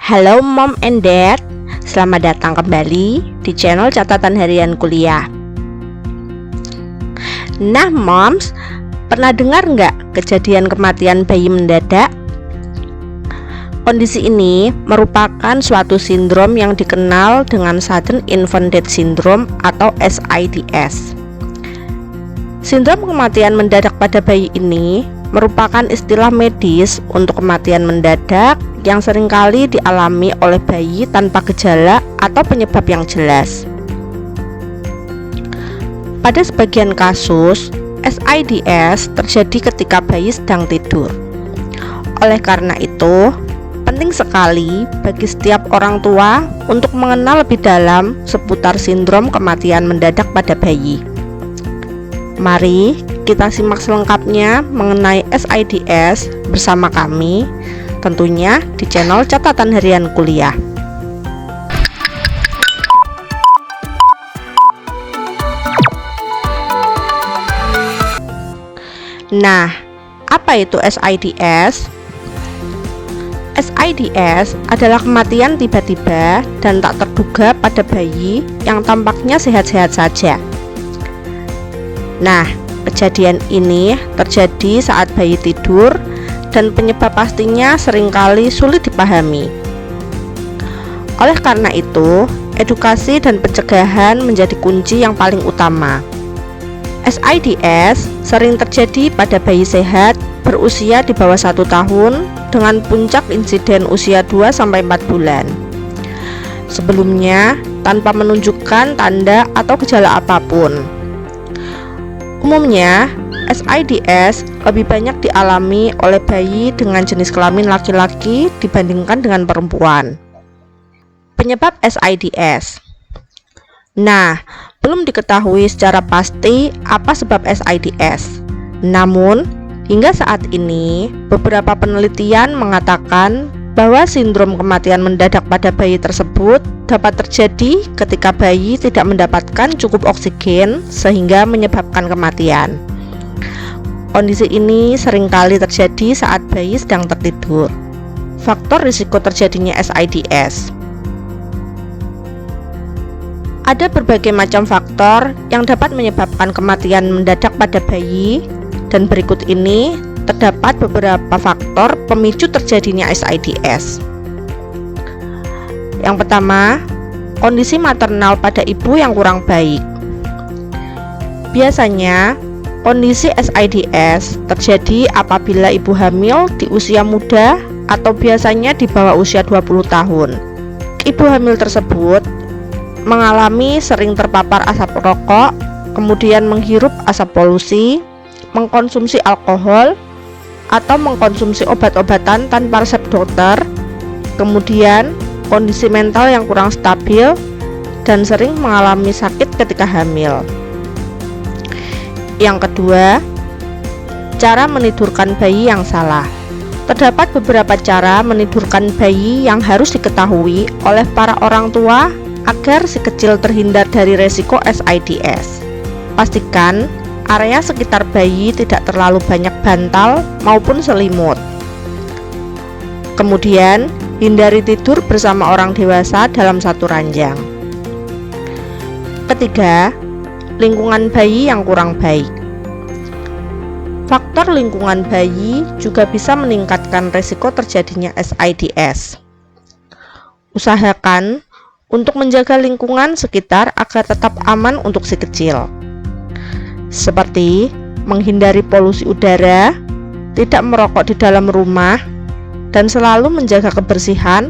Halo Mom and Dad, selamat datang kembali di channel catatan harian kuliah. Nah Moms, pernah dengar nggak kejadian kematian bayi mendadak? Kondisi ini merupakan suatu sindrom yang dikenal dengan Sudden Infant Death Syndrome atau SIDS. Sindrom kematian mendadak pada bayi ini merupakan istilah medis untuk kematian mendadak yang seringkali dialami oleh bayi tanpa gejala atau penyebab yang jelas. Pada sebagian kasus, SIDS terjadi ketika bayi sedang tidur. Oleh karena itu, penting sekali bagi setiap orang tua untuk mengenal lebih dalam seputar sindrom kematian mendadak pada bayi. Mari kita simak selengkapnya mengenai SIDS bersama kami, tentunya di channel catatan harian kuliah. Nah, apa itu SIDS? SIDS adalah kematian tiba-tiba dan tak terduga pada bayi yang tampaknya sehat-sehat saja. Nah, kejadian ini terjadi saat bayi tidur dan penyebab pastinya seringkali sulit dipahami. Oleh karena itu, edukasi dan pencegahan menjadi kunci yang paling utama. SIDS sering terjadi pada bayi sehat berusia di bawah 1 tahun dengan puncak insiden usia 2-4 bulan. Sebelumnya, tanpa menunjukkan tanda atau gejala apapun. Umumnya, SIDS lebih banyak dialami oleh bayi dengan jenis kelamin laki-laki dibandingkan dengan perempuan. Penyebab SIDS. Nah, belum diketahui secara pasti apa sebab SIDS. Namun, hingga saat ini, beberapa penelitian mengatakan bahwa sindrom kematian mendadak pada bayi tersebut dapat terjadi ketika bayi tidak mendapatkan cukup oksigen sehingga menyebabkan kematian. Kondisi ini seringkali terjadi saat bayi sedang tertidur. Faktor risiko terjadinya SIDS. Ada berbagai macam faktor yang dapat menyebabkan kematian mendadak pada bayi, dan berikut ini terdapat beberapa faktor pemicu terjadinya SIDS. Yang pertama, kondisi maternal pada ibu yang kurang baik. Biasanya, kondisi SIDS terjadi apabila ibu hamil di usia muda atau biasanya di bawah usia 20 tahun. Ibu hamil tersebut mengalami sering terpapar asap rokok, kemudian menghirup asap polusi, mengkonsumsi alkohol, atau mengkonsumsi obat-obatan tanpa resep dokter, kemudian kondisi mental yang kurang stabil, dan sering mengalami sakit ketika hamil. Yang kedua, cara menidurkan bayi yang salah. Terdapat beberapa cara menidurkan bayi yang harus diketahui oleh para orang tua agar si kecil terhindar dari resiko SIDS. Pastikan area sekitar bayi tidak terlalu banyak bantal maupun selimut. Kemudian, hindari tidur bersama orang dewasa dalam satu ranjang. Ketiga, lingkungan bayi yang kurang baik. Faktor lingkungan bayi juga bisa meningkatkan resiko terjadinya SIDS. Usahakan untuk menjaga lingkungan sekitar agar tetap aman untuk si kecil, seperti menghindari polusi udara, tidak merokok di dalam rumah, dan selalu menjaga kebersihan,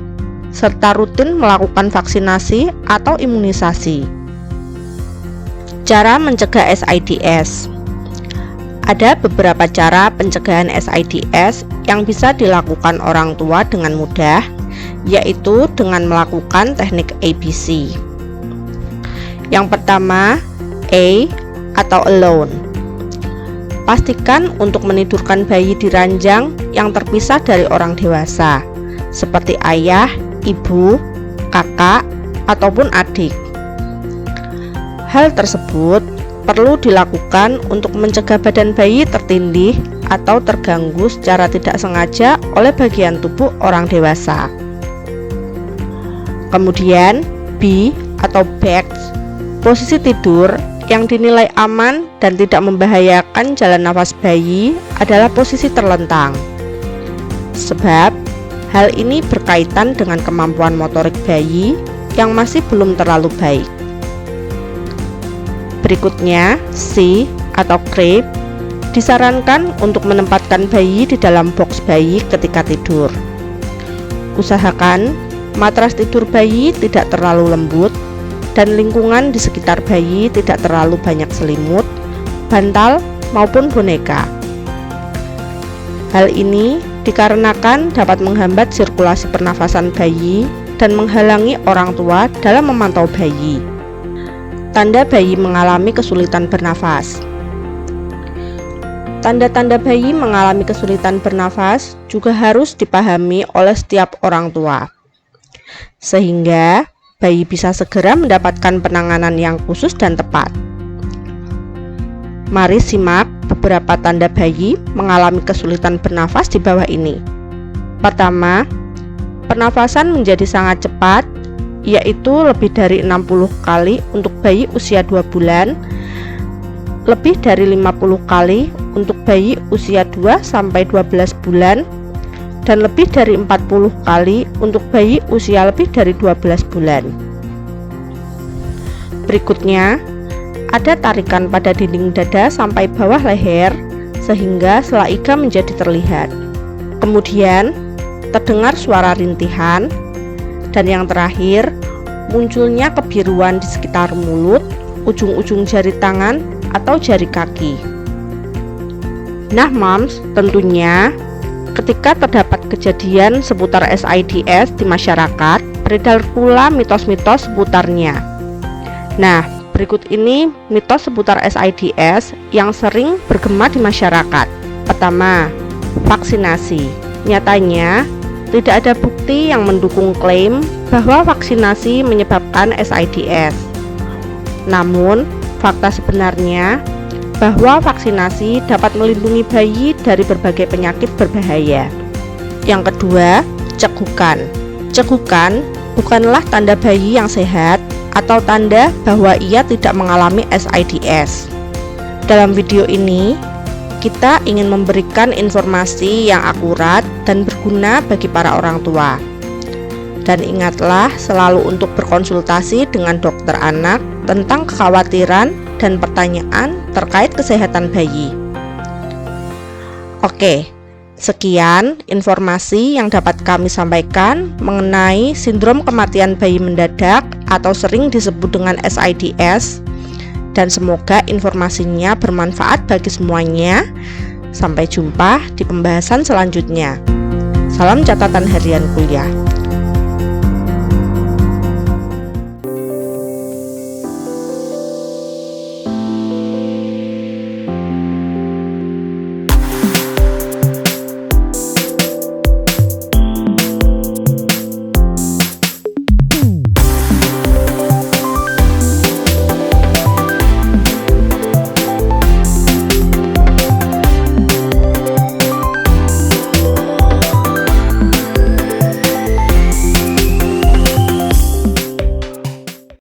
serta rutin melakukan vaksinasi atau imunisasi. Cara mencegah SIDS. Ada beberapa cara pencegahan SIDS yang bisa dilakukan orang tua dengan mudah, yaitu dengan melakukan teknik ABC. Yang pertama, A atau alone. Pastikan untuk menidurkan bayi di ranjang yang terpisah dari orang dewasa, seperti ayah, ibu, kakak, ataupun adik. Hal tersebut perlu dilakukan untuk mencegah badan bayi tertindih atau terganggu secara tidak sengaja oleh bagian tubuh orang dewasa. Kemudian B atau back, posisi tidur yang dinilai aman dan tidak membahayakan jalan nafas bayi adalah posisi terlentang. Sebab hal ini berkaitan dengan kemampuan motorik bayi yang masih belum terlalu baik. Berikutnya, C atau crib, disarankan untuk menempatkan bayi di dalam box bayi ketika tidur. Usahakan matras tidur bayi tidak terlalu lembut dan lingkungan di sekitar bayi tidak terlalu banyak selimut, bantal, maupun boneka. Hal ini dikarenakan dapat menghambat sirkulasi pernafasan bayi dan menghalangi orang tua dalam memantau bayi. Tanda bayi mengalami kesulitan bernafas. Tanda-tanda bayi mengalami kesulitan bernafas juga harus dipahami oleh setiap orang tua, sehingga bayi bisa segera mendapatkan penanganan yang khusus dan tepat. Mari simak beberapa tanda bayi mengalami kesulitan bernafas di bawah ini. Pertama, pernafasan menjadi sangat cepat, yaitu lebih dari 60 kali untuk bayi usia 2 bulan, lebih dari 50 kali untuk bayi usia 2-12 bulan, dan lebih dari 40 kali untuk bayi usia lebih dari 12 bulan. Berikutnya, ada tarikan pada dinding dada sampai bawah leher sehingga sela iga menjadi terlihat. Kemudian, terdengar suara rintihan. Dan yang terakhir, munculnya kebiruan di sekitar mulut, ujung-ujung jari tangan, atau jari kaki. Nah moms, tentunya ketika terdapat kejadian seputar SIDS di masyarakat, beredar pula mitos-mitos seputarnya. Nah, berikut ini mitos seputar SIDS yang sering bergema di masyarakat. Pertama, vaksinasi. Nyatanya, tidak ada bukti yang mendukung klaim bahwa vaksinasi menyebabkan SIDS. Namun, fakta sebenarnya bahwa vaksinasi dapat melindungi bayi dari berbagai penyakit berbahaya. Yang kedua, cegukan. Cegukan bukanlah tanda bayi yang sehat atau tanda bahwa ia tidak mengalami SIDS. Dalam video ini, kita ingin memberikan informasi yang akurat dan berguna bagi para orang tua. Dan ingatlah selalu untuk berkonsultasi dengan dokter anak tentang kekhawatiran dan pertanyaan terkait kesehatan bayi. Oke, sekian informasi yang dapat kami sampaikan mengenai sindrom kematian bayi mendadak atau sering disebut dengan SIDS. Dan semoga informasinya bermanfaat bagi semuanya. Sampai jumpa di pembahasan selanjutnya. Salam catatan harian kuliah.